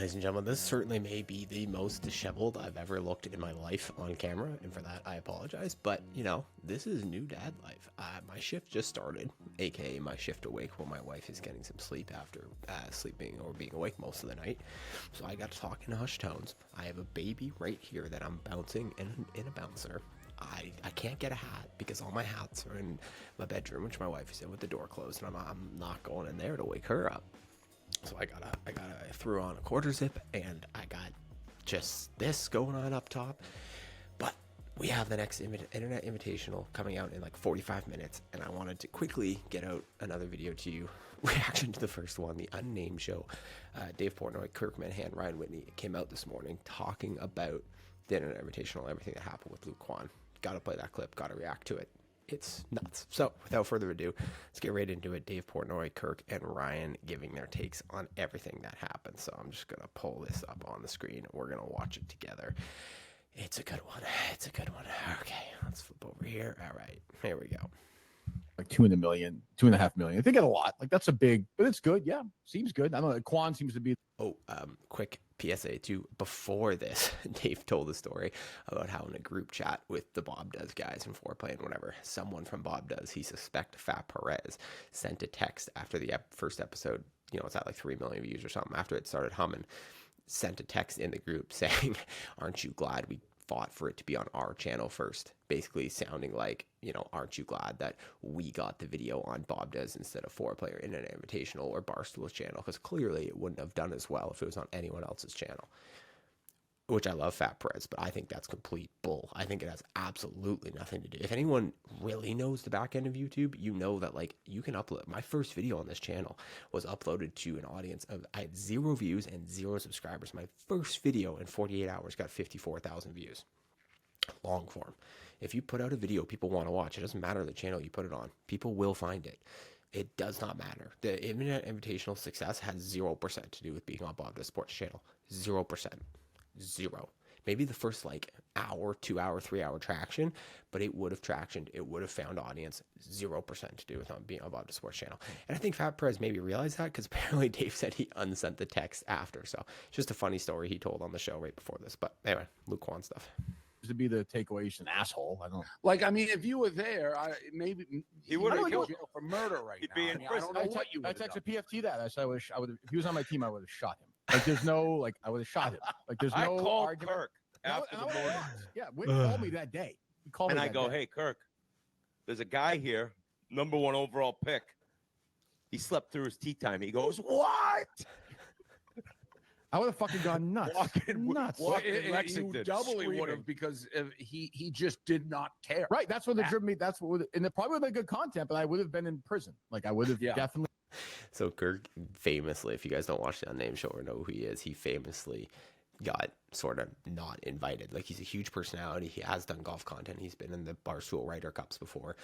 Ladies and gentlemen, this certainly may be the most disheveled I've ever looked in my life on camera, and for that I apologize. But, you know, this is new dad life. My shift just started, aka my shift awake while my wife is getting some sleep after sleeping or being awake most of the night. So I got to talk in hushed tones. I have a baby right here that I'm bouncing in a bouncer. I can't get a hat because all my hats are in my bedroom, which my wife is in with the door closed, and I'm not going in there to wake her up. So I threw on a quarter zip, and I got just this going on up top. But we have the next Internet Invitational coming out in like 45 minutes, and I wanted to quickly get out another video to you. Reaction to the first one, the unnamed show. Dave Portnoy, Kirk Minahan, Ryan Whitney came out this morning talking about the Internet Invitational, everything that happened with Luke Quan. Got to play that clip, got to react to it. It's nuts. So without further ado, let's get right into it. Dave Portnoy, Kirk, and Ryan giving their takes on everything that happened. So I'm just going to pull this up on the screen. We're going to watch it together. It's a good one. It's a good one. Okay, let's flip over here. All right, here we go. Like 2.5 million. I think it's a lot. Like that's a big, but it's good. Yeah, seems good. I don't know. Kwon seems to be. Oh, quick PSA too. Before this, Dave told the story about how in a group chat with the Bob Does guys and Foreplay and whatever, someone from Bob Does, he suspect Fat Perez, sent a text after the first episode. You know, it's at like 3 million views or something. After it started humming, sent a text in the group saying, "Aren't you glad we fought for it to be on our channel first?" Basically sounding like, you know, aren't you glad that we got the video on Bob Does instead of Foreplay or Internet Invitational or Barstool's channel? Because clearly it wouldn't have done as well if it was on anyone else's channel. Which I love Fat Perez, but I think that's complete bull. I think it has absolutely nothing to do. If anyone really knows the back end of YouTube, you know that like you can upload. My first video on this channel was uploaded to an audience of, I had 0 views and 0 subscribers. My first video in 48 hours got 54,000 views. Long form. If you put out a video people want to watch, it doesn't matter the channel you put it on. People will find it. It does not matter. The Internet Invitational success has 0% to do with being on Bob Does Sports channel. 0%. 0. Maybe the first like hour, 2 hour, 3 hour traction, but it would have tractioned. It would have found audience. 0% to do with being on Bob Does Sports channel. And I think Fat Perez maybe realized that because apparently Dave said he unsent the text after. So it's just a funny story he told on the show right before this. But anyway, Luke Quan stuff. To be the takeaway, he's an asshole. I don't like. I mean, if you were there, maybe he would have killed for murder right He'd now. be in prison. I don't know what you I would have texted PFT that. I said I would. If he was on my team, I would have shot him. Like there's no like I would have shot him. Like there's I no called argument. Kirk after the morning. Yeah, Whitney called me that day. He called And me I that go, day. "Hey, Kirk, there's a guy here, number 1 overall pick. He slept through his tea time." He goes, "What?" I would have fucking gone nuts. Nuts. You doubly would have because he just did not care. Right. That's what driven me. That's what and it probably would have been good content, but I would have been in prison. Like I would have definitely. So Kirk famously, if you guys don't watch the Unnamed show or know who he is, he famously got sort of not invited. Like he's a huge personality. He has done golf content. He's been in the Barstool Ryder Cups before,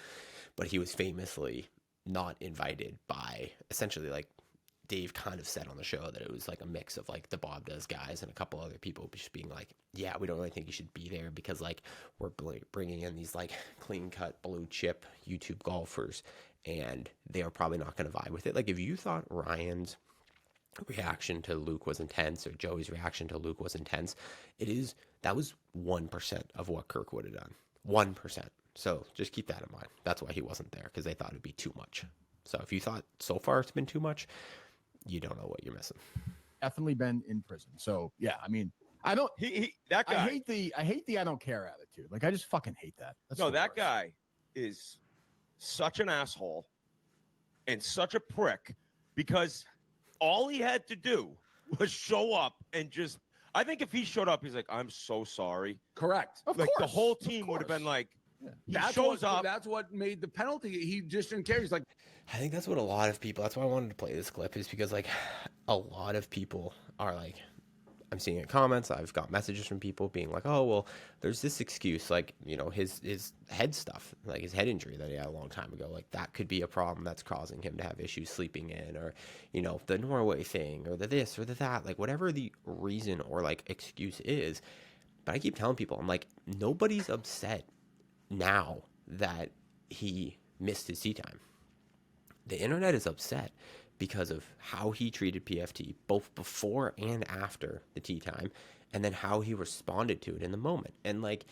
but he was famously not invited by essentially like Dave kind of said on the show that it was like a mix of like the Bob Does guys and a couple other people just being like, yeah, we don't really think you should be there because like we're bringing in these like clean cut blue chip YouTube golfers and they are probably not going to vibe with it. Like if you thought Ryan's reaction to Luke was intense or Joey's reaction to Luke was intense, that was 1% of what Kirk would have done. 1%. So just keep that in mind. That's why he wasn't there, because they thought it'd be too much. So if you thought so far it's been too much, you don't know what you're missing. Definitely been in prison. So yeah, I mean, I don't. That guy. I hate the I don't care attitude. Like I just fucking hate that. That's no, that guy is such an asshole and such a prick because all he had to do was show up and just. I think if he showed up, he's like, "I'm so sorry." Correct. Of course, the whole team would have been like, yeah. He shows up. That's what made the penalty. He just didn't care. He's like, I think that's what a lot of people. That's why I wanted to play this clip, is because like a lot of people are like, I'm seeing it in comments. I've got messages from people being like, "Oh, well, there's this excuse, like, you know, his head stuff, like his head injury that he had a long time ago. Like that could be a problem that's causing him to have issues sleeping in, or, you know, the Norway thing, or the this or the that, like whatever the reason or like excuse is." But I keep telling people, I'm like, nobody's upset now that he missed his tea time. The internet is upset because of how he treated PFT, both before and after the tea time, and then how he responded to it in the moment. And like,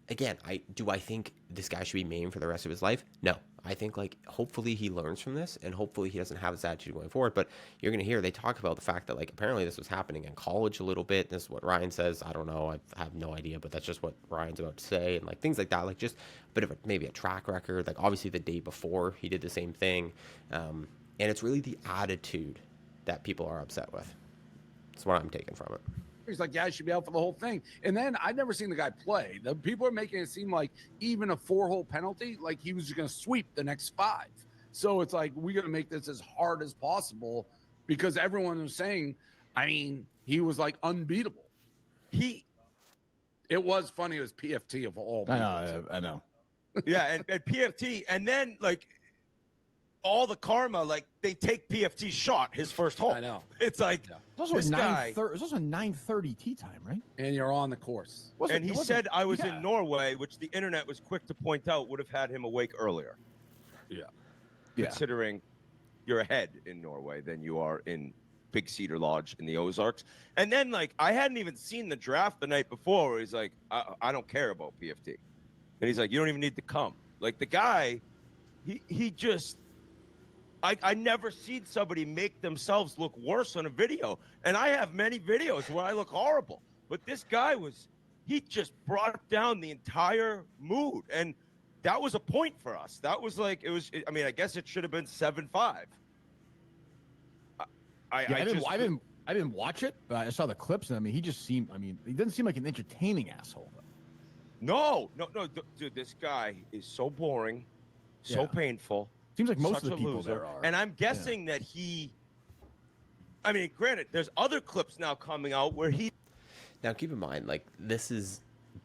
again, I think this guy should be maimed for the rest of his life? No. I think like hopefully he learns from this, and hopefully he doesn't have this attitude going forward. But you're going to hear they talk about the fact that like apparently this was happening in college a little bit. This is what Ryan says. I don't know. I have no idea, but that's just what Ryan's about to say, and like things like that. Like just a bit of maybe a track record. Like obviously the day before he did the same thing, and it's really the attitude that people are upset with. That's what I'm taking from it. He's like, yeah, I should be out for the whole thing. And then I've never seen the guy play. The people are making it seem like even a 4-hole penalty, like he was just going to sweep the next 5. So it's like, we're going to make this as hard as possible because everyone was saying, I mean, he was like unbeatable. It was funny. It was PFT of all people. I know. Yeah, and PFT, and then like all the karma, like they take PFT shot his first hole. I know. It's like It's also a 9:30 tea time, right? And you're on the course. And he said I was in Norway, which the internet was quick to point out would have had him awake earlier. Yeah. Considering you're ahead in Norway than you are in Big Cedar Lodge in the Ozarks. And then like I hadn't even seen the draft the night before where he's like, I don't care about PFT. And he's like, you don't even need to come. Like the guy, he just I never seen somebody make themselves look worse on a video. And I have many videos where I look horrible. But this guy he just brought down the entire mood. And that was a point for us. That was like, I mean, I guess it should have been 7-5. I didn't watch it, but I saw the clips. And I mean, he didn't seem like an entertaining asshole. No, dude, this guy is so boring, so painful. Seems like most of the a people loser. there are. And I'm guessing that I mean, granted, there's other clips now coming out where Now, keep in mind, like, this is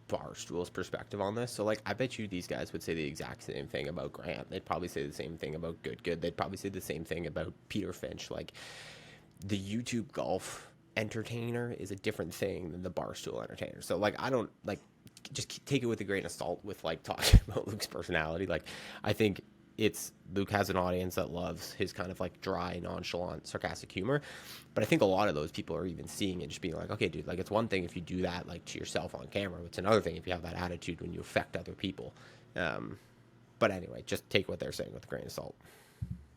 Barstool's perspective on this. So, like, I bet you these guys would say the exact same thing about Grant. They'd probably say the same thing about Good. They'd probably say the same thing about Peter Finch. Like, the YouTube golf entertainer is a different thing than the Barstool entertainer. So, like, I don't, like, just take it with a grain of salt with, like, talking about Luke's personality. Like, I think Luke has an audience that loves his kind of like dry, nonchalant, sarcastic humor. But I think a lot of those people are even seeing it, just being like, okay, dude, like it's one thing if you do that like to yourself on camera. It's another thing if you have that attitude when you affect other people. But anyway, just take what they're saying with a grain of salt.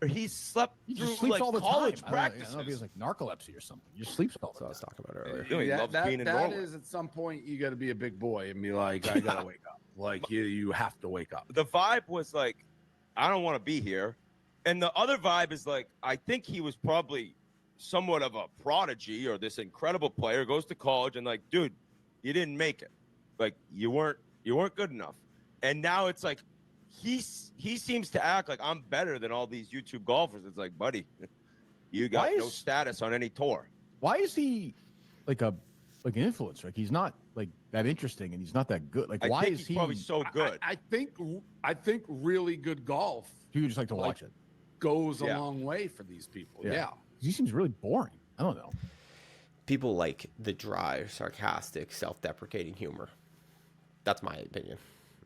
He slept through sleeps like all the college time. practices. I don't know if he has like narcolepsy or something. He just sleeps all the time. I was talking about earlier. He loves being in that Norway. is at some point you got to be a big boy and be like, I got to wake up. Like you have to wake up. The vibe was like, I don't want to be here. And the other vibe is like, I think he was probably somewhat of a prodigy or this incredible player, goes to college and like, dude, you didn't make it. Like you weren't good enough. And now it's like, he seems to act like I'm better than all these YouTube golfers. It's like, buddy, you got no status on any tour. Why is he like an influencer? Like he's not like that interesting and he's not that good. Like why is he probably so good? I think really good golf. You would just like to watch it. Goes a long way for these people. Yeah. He seems really boring. I don't know. People like the dry, sarcastic, self-deprecating humor. That's my opinion.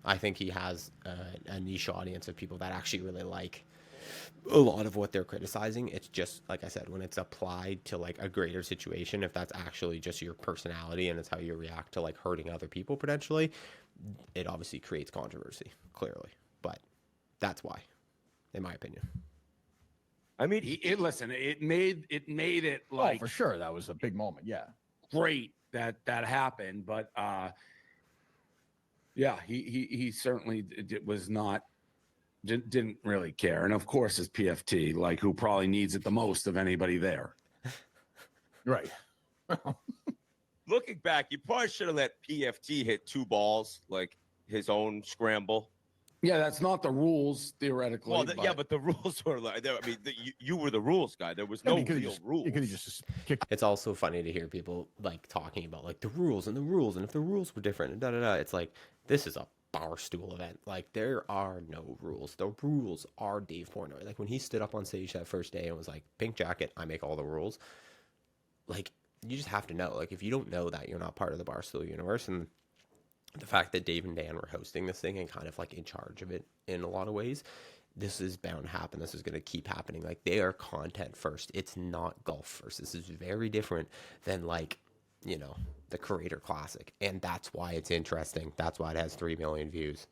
I think he has a niche audience of people that actually really like a lot of what they're criticizing. It's just, like I said, when it's applied to like a greater situation, if that's actually just your personality and it's how you react to like hurting other people potentially, it obviously creates controversy, clearly. But that's why, in my opinion. I mean, it made it like for sure that was a big moment. Yeah, great that happened, but yeah, he certainly didn't really care. And of course, his PFT, like who probably needs it the most of anybody there. Right. Looking back, you probably should have let PFT hit 2 balls, like his own scramble. Yeah, that's not the rules theoretically. Well, but the rules were like, I mean, you were the rules guy. There was no real rules. You could have just kicked. It's also funny to hear people like talking about like the rules, and if the rules were different, and It's like, this is a Barstool event. Like there are no rules. The rules are Dave Portnoy. Like when he stood up on stage that first day and was like, "Pink jacket, I make all the rules." Like you just have to know. Like if you don't know that, you're not part of the Barstool universe. And the fact that Dave and Dan were hosting this thing and kind of like in charge of it in a lot of ways, this is bound to happen. This is going to keep happening. Like, they are content first. It's not golf first. This is very different than, like, you know, the Creator Classic. And that's why it's interesting. That's why it has 3 million views,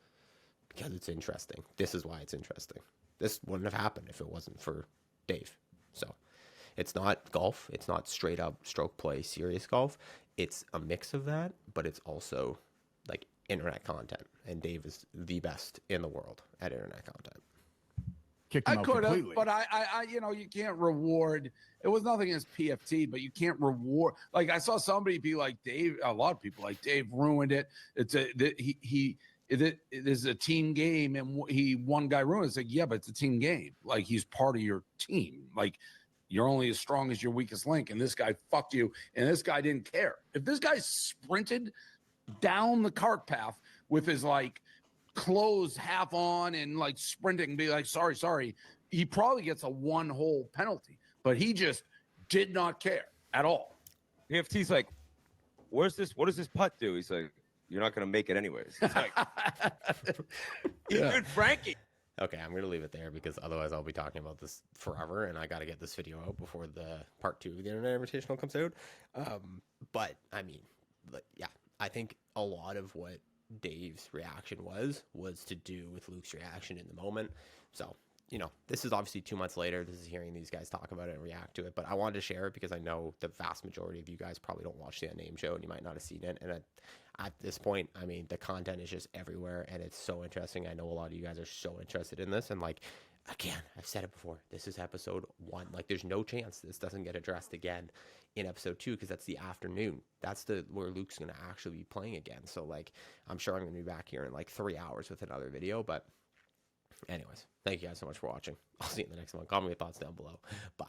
because it's interesting. This is why it's interesting. This wouldn't have happened if it wasn't for Dave. So it's not golf. It's not straight up stroke play serious golf. It's a mix of that, but it's also like internet content. And Dave is the best in the world at internet content. Kicked him I out could have, completely. but I, you know, you can't reward. It was nothing against PFT, but you can't reward. Like, I saw somebody be like, Dave. A lot of people like, Dave ruined it. It's a it is a team game, and one guy ruined it. It's like, yeah, but it's a team game. Like, he's part of your team. Like, you're only as strong as your weakest link, and this guy fucked you, and this guy didn't care. If this guy sprinted down the cart path with his like clothes half on and like sprinting, be like, sorry, he probably gets a 1-hole penalty, but he just did not care at all. PFT's like, where's this? What does this putt do? He's like, you're not going to make it anyways. It's like, even Frankie. Okay, I'm going to leave it there because otherwise I'll be talking about this forever, and I got to get this video out before the part 2 of the Internet Invitational comes out. But, I mean, yeah, I think a lot of what Dave's reaction was to do with Luke's reaction in the moment. So, you know, this is obviously 2 months later. This is hearing these guys talk about it and react to it. But I wanted to share it because I know the vast majority of you guys probably don't watch the Unnamed show, and you might not have seen it. And at this point, I mean, the content is just everywhere, and it's so interesting. I know a lot of you guys are so interested in this. And, like, again, I've said it before. This is episode 1. Like, there's no chance this doesn't get addressed again in episode 2 because that's the afternoon. That's where Luke's going to actually be playing again. So, like, I'm sure I'm going to be back here in, like, 3 hours with another video. But anyways, thank you guys so much for watching. I'll see you in the next one. Comment your thoughts down below. Bye.